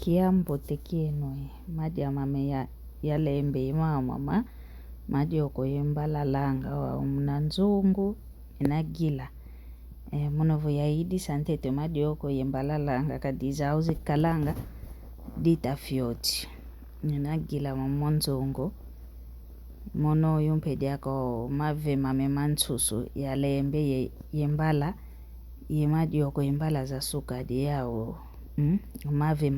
kiambo tekieno madi ya mame ya lembe mama madi yoko yembala langa wa mnanzungu inagila munovo yaidi santete madi yoko yembala langa kadiza auzi kalanga dita fioti inagila mamonzongo mono yumpedi yako mave mame mansusu ya lembe yembala madi yoko yembala za suka di yao mave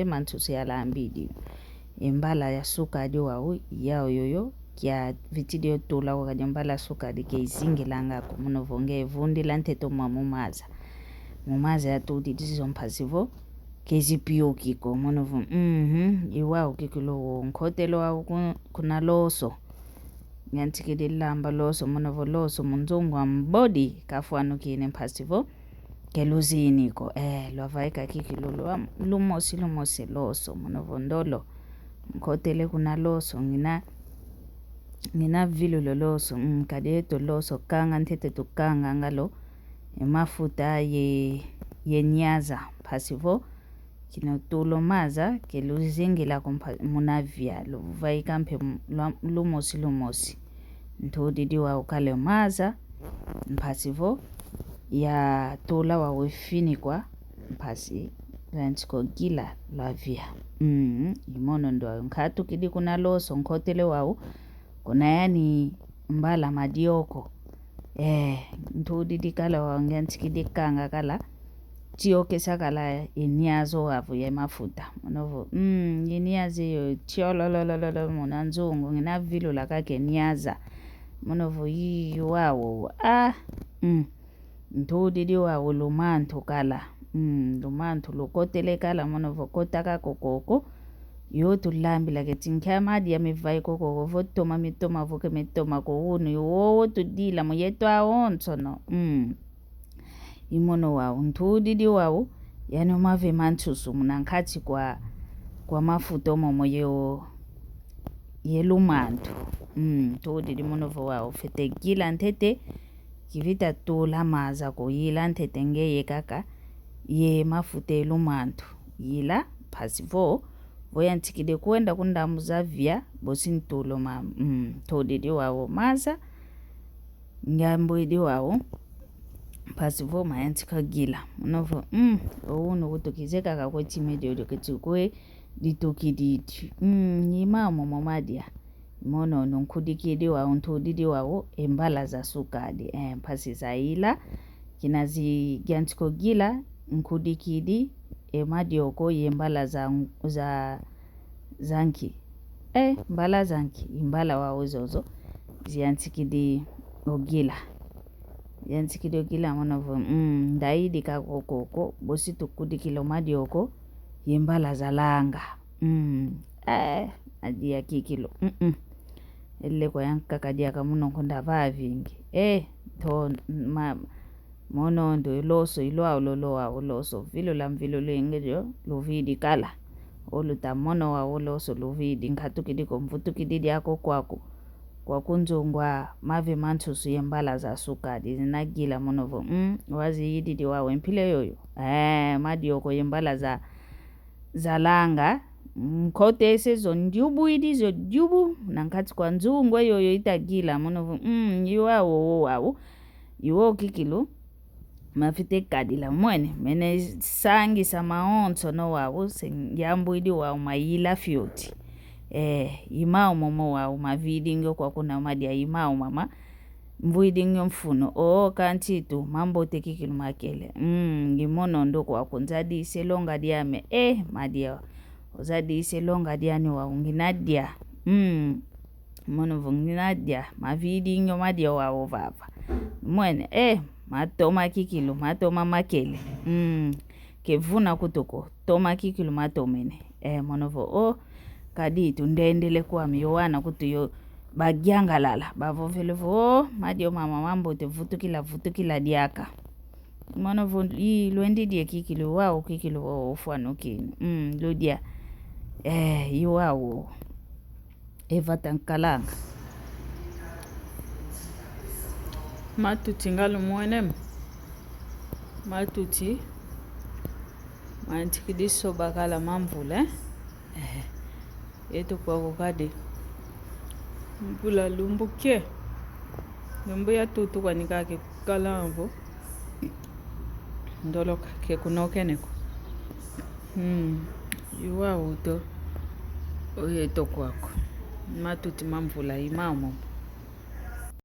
mantusu ya lambidi imbala ya suka di wau yao yoyo kia vitidio tula wakadi mbala suka di ke izingilanga kumunovonge vundi lanteto mumaza ya tudi dizo mpasivo kezi piyo kiko munovu iwao kikilo nkotelo wau kuna loso nyantikidi lamba loso munovu loso munzungu wa mbodi kafuanu kine mpasivo keluziniko lwavaika kikilulu lumosi loso munovondolo nkotele kuna loso ngina vilu loso kadeto loso kanga ntete tukanga ngalo mafuta ye nyaza pasivo kino tulo maza keluzingila munavya luvaika mpe lumosi ntudidi wa ukale maza pasivo ya tola wa wefinikwa mpasi rantiko gila lavia imono ndo nkatu kidi kuna loso nkotele wau kuna yani mbala madioko ntudidi kala wa ngantikidi kanga kala chioke sakala inyazo wavu ya mafuta monovo inyazi yo chiololololo munanzungu ngina vilu lakake nyaza monovo wawo ntudidi wawo lumantu kala lumantu lukotele kala monovo kotaka kokoko yotu lambi lake tinkia madi ya mivai kokoko votoma mitoma voke mitoma kuhunu yowo tudila muyetu awonso no imono wawo ntudidi wawo yani umave mantusu munankati kwa mafuta momo yelumantu ntudidi monovo wawo fete gila ntete kivita tula maza ko yila ntete ngeye kaka ye mafuta yelumantu yila pasivo voya ntikide kuenda kundamu za vya bosi ntulo todidi wawo maza ngambo idi wawo pasivo mayantika gila munovo unu kutukizeka kakweti medio doketukwe ditokididi nimamo momadia mono nkudikidi wawo ntudidi wawo embala za sukadi pasi za ila kinazi gyantiko gila nkudikidi madioko yembala za zanki mbala zanki imbala wawo zozo ziantikidi ogila yantikidi ogila monovo ndaidi kakokoko bosi tukudikilo madioko yembala za langa adia kikilo ele kwa yanka kadia kamuno konda vavingi to mono ndo loso ilwa lolo loso vilo lengejo luvidi kala oluta mono wa loso luvidi nkatukidi komvutukidi yako kwako kwa kunzongwa mave mantusu yembala za sukadi zinagila monovo wazi yididi wawe mpile yoyo madi yoko yembala za langa kote sezo njubu idizo jubu nankati kwa nzungwe yoyo itagila monovo wawo iwo kikilu mafite kadila mwene mene sangi samaonso no wawo sengyambu idi wawo mayila fioti imao momo wawo mavidingo kwa kuna madia imao mama mvuidingo mfuno kantitu mambo tekikilu makele ngimono ndo kwa kunzadi selonga diame madia ozadi selonga diani wawo nginadia mono vunginadia mavidingo madia wawo vava mwene matoma kikilu matoma makele kevuna kutuko toma kikilu matomene monovo kaditu ndendele kwa miyowana kutuyo bagyanga lala bavovelevo madio mama mambo te vutukila diaka monovo lwendidie kikilu wao kikilu ufwano kinu ludia iwawo evatankalanga matuti ngalo mwenem matuti mantikidiso bakala mamvula yetu kwa kukade mvula lumbuke lumbu ya tutu kwa nikake kalambo ndoloka ke kunokeneko yuwa uto oyeto kwako matuti mamvula imamo